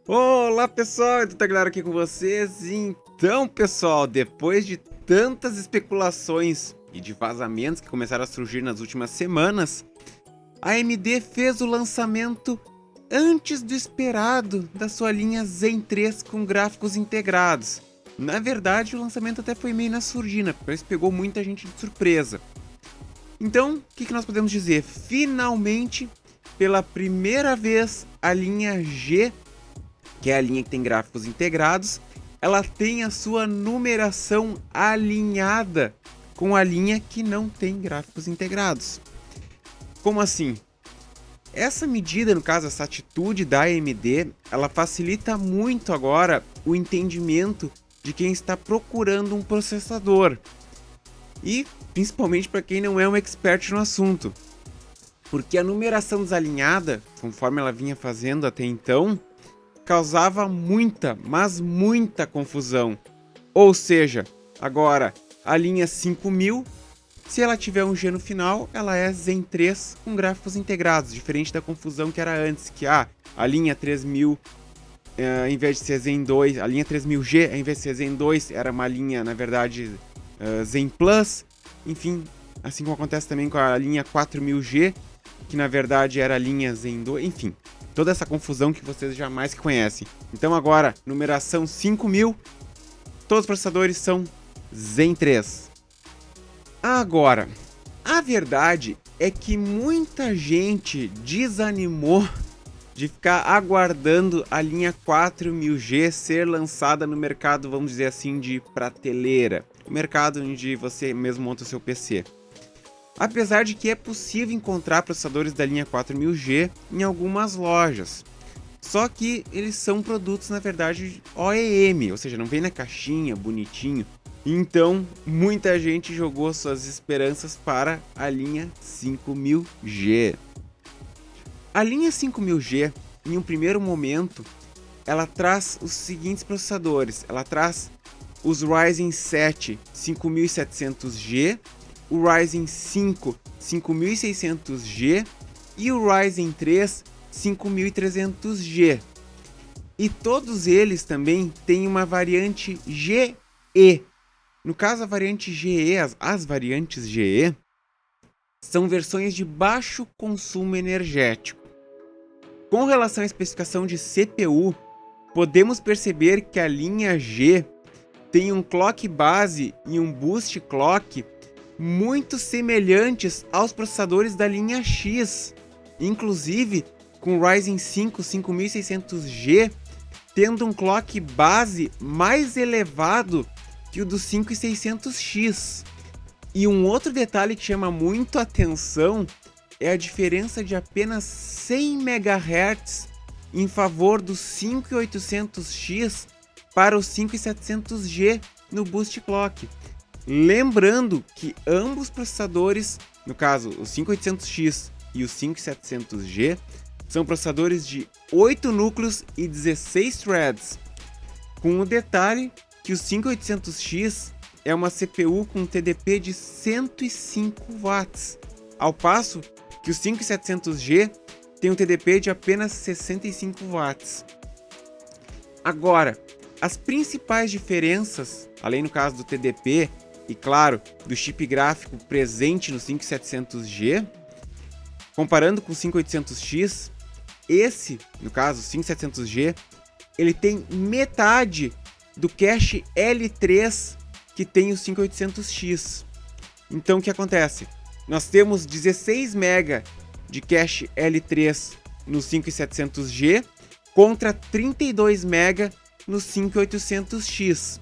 Olá pessoal, tudo claro aqui com vocês? Então pessoal, depois de tantas especulações e de vazamentos que começaram a surgir nas últimas semanas, a AMD fez o lançamento antes do esperado da sua linha Zen 3 com gráficos integrados. Na verdade, o lançamento até foi meio na surdina, porque isso pegou muita gente de surpresa. Então, o que nós podemos dizer? Finalmente, pela primeira vez, a linha G, que é a linha que tem gráficos integrados, ela tem a sua numeração alinhada com a linha que não tem gráficos integrados. Como assim? Essa medida, no caso, essa atitude da AMD, ela facilita muito agora o entendimento de quem está procurando um processador. E principalmente para quem não é um expert no assunto. Porque a numeração desalinhada, conforme ela vinha fazendo até então, causava muita, mas muita confusão. Ou seja, agora a linha 5000, se ela tiver um G no final, ela é Zen 3 com gráficos integrados, diferente da confusão que era antes, que a linha 3000, ao invés de ser Zen 2, a linha 3000G, ao invés de ser Zen 2, era uma linha, na verdade, Zen Plus, enfim, assim como acontece também com a linha 4000G, que na verdade era a linha Zen 2, enfim, toda essa confusão que vocês jamais conhecem. Então agora, numeração 5000, todos os processadores são Zen 3. Agora, a verdade é que muita gente desanimou de ficar aguardando a linha 4000G ser lançada no mercado, vamos dizer assim, de prateleira. O mercado onde você mesmo monta o seu PC. Apesar de que é possível encontrar processadores da linha 4000G em algumas lojas. Só que eles são produtos, na verdade, OEM, ou seja, não vem na caixinha, bonitinho. Então, muita gente jogou suas esperanças para a linha 5000G. A linha 5000G, em um primeiro momento, ela traz os seguintes processadores. Ela traz os Ryzen 7 5700G, o Ryzen 5 5600G e o Ryzen 3 5300G. E todos eles também têm uma variante GE. No caso, a variante GE, as variantes GE, são versões de baixo consumo energético. Com relação à especificação de CPU, podemos perceber que a linha G tem um clock base e um boost clock muito semelhantes aos processadores da linha X, inclusive com o Ryzen 5 5600G tendo um clock base mais elevado que o do 5600X. E um outro detalhe que chama muito a atenção é a diferença de apenas 100 MHz em favor do 5800X para o 5700G no boost clock. Lembrando que ambos processadores, no caso o 5800X e o 5700G, são processadores de 8 núcleos e 16 threads, com o detalhe que o 5800X é uma CPU com TDP de 105 watts, ao passo que o 5700G tem um TDP de apenas 65 watts. Agora, as principais diferenças, além no caso do TDP e claro, do chip gráfico presente no 5700G, comparando com o 5800X, esse, no caso, o 5700G, ele tem metade do cache L3 que tem o 5800X. Então o que acontece? Nós temos 16 MB de cache L3 no 5700G contra 32 MB no 5800X.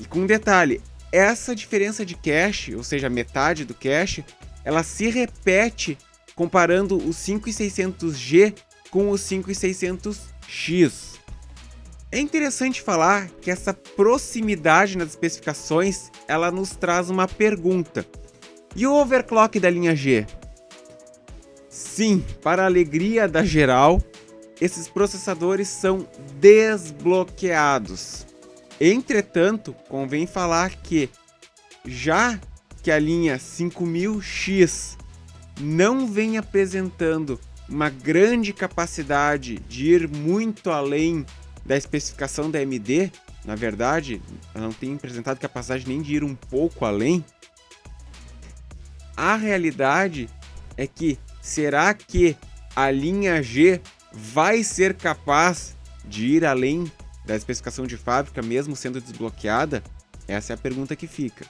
E com um detalhe, essa diferença de cache, ou seja, metade do cache, ela se repete comparando o 5600G com o 5600X. É interessante falar que essa proximidade nas especificações, ela nos traz uma pergunta. E o overclock da linha G? Sim, para a alegria da geral, esses processadores são desbloqueados. Entretanto, convém falar que, já que a linha 5000X não vem apresentando uma grande capacidade de ir muito além da especificação da AMD, na verdade, ela não tem apresentado capacidade nem de ir um pouco além. A realidade é que, será que a linha G vai ser capaz de ir além da especificação de fábrica, mesmo sendo desbloqueada? Essa é a pergunta que fica.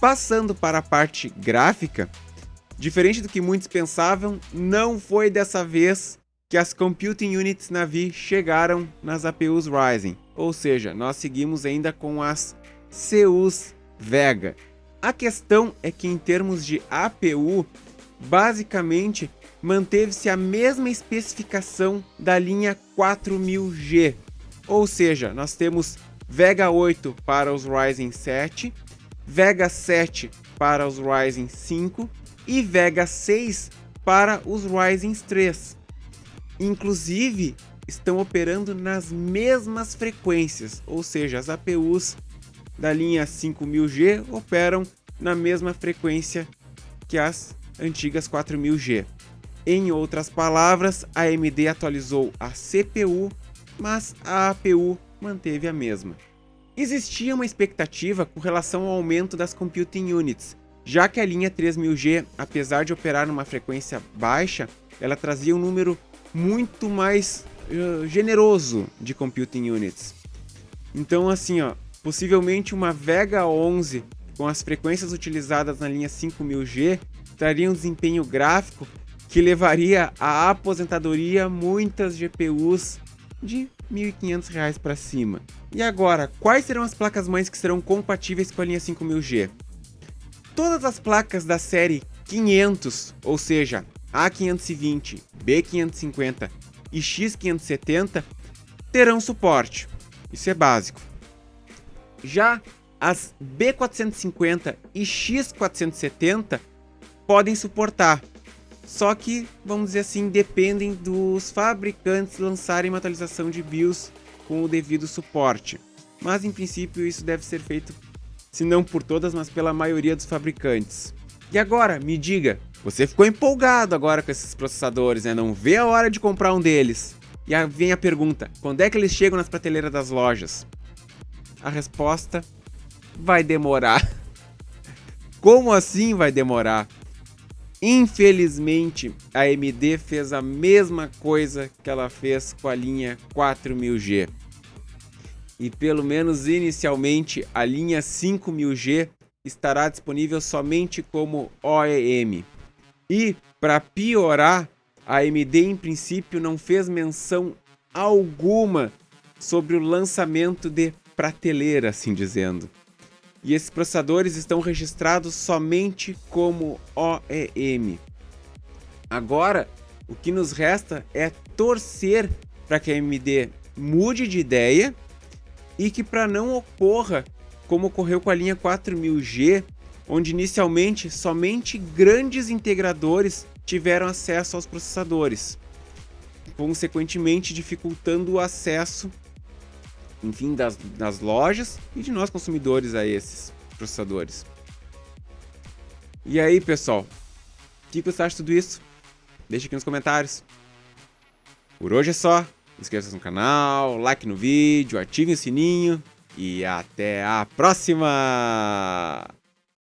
Passando para a parte gráfica, diferente do que muitos pensavam, não foi dessa vez que as Computing Units Navi chegaram nas APUs Ryzen, ou seja, nós seguimos ainda com as CUs Vega. A questão é que, em termos de APU, basicamente manteve-se a mesma especificação da linha 4000G, ou seja, nós temos Vega 8 para os Ryzen 7, Vega 7 para os Ryzen 5 e Vega 6 para os Ryzen 3. Inclusive, estão operando nas mesmas frequências, ou seja, as APUs da linha 5000G operam na mesma frequência que as antigas 4000G. Em outras palavras, a AMD atualizou a CPU, mas a APU manteve a mesma. Existia uma expectativa com relação ao aumento das Computing Units, já que a linha 3000G, apesar de operar numa frequência baixa, ela trazia um número muito mais generoso de Computing Units. Então, assim, possivelmente uma Vega 11 com as frequências utilizadas na linha 5000G traria um desempenho gráfico que levaria à aposentadoria muitas GPUs de R$ 1.500 para cima. E agora, quais serão as placas-mães que serão compatíveis com a linha 5000G? Todas as placas da série 500, ou seja, A520, B550 e X570, terão suporte. Isso é básico. Já as B450 e X470 podem suportar. Só que, vamos dizer assim, dependem dos fabricantes lançarem uma atualização de BIOS com o devido suporte. Mas, em princípio, isso deve ser feito, se não por todas, mas pela maioria dos fabricantes. E agora, me diga, você ficou empolgado agora com esses processadores, né? Não vê a hora de comprar um deles. E aí vem a pergunta, quando é que eles chegam nas prateleiras das lojas? A resposta: vai demorar. Como assim vai demorar? Infelizmente, a AMD fez a mesma coisa que ela fez com a linha 4000G. E pelo menos inicialmente, a linha 5000G estará disponível somente como OEM. E, para piorar, a AMD em princípio não fez menção alguma sobre o lançamento de prateleira, assim dizendo. E esses processadores estão registrados somente como OEM. Agora, o que nos resta é torcer para que a AMD mude de ideia e que para não ocorra como ocorreu com a linha 4000G, onde inicialmente somente grandes integradores tiveram acesso aos processadores, consequentemente dificultando o acesso, enfim, das lojas e de nós consumidores a esses processadores. E aí, pessoal, o que você acha de tudo isso? Deixa aqui nos comentários. Por hoje é só. Inscreva-se no canal, like no vídeo, ative o sininho e até a próxima!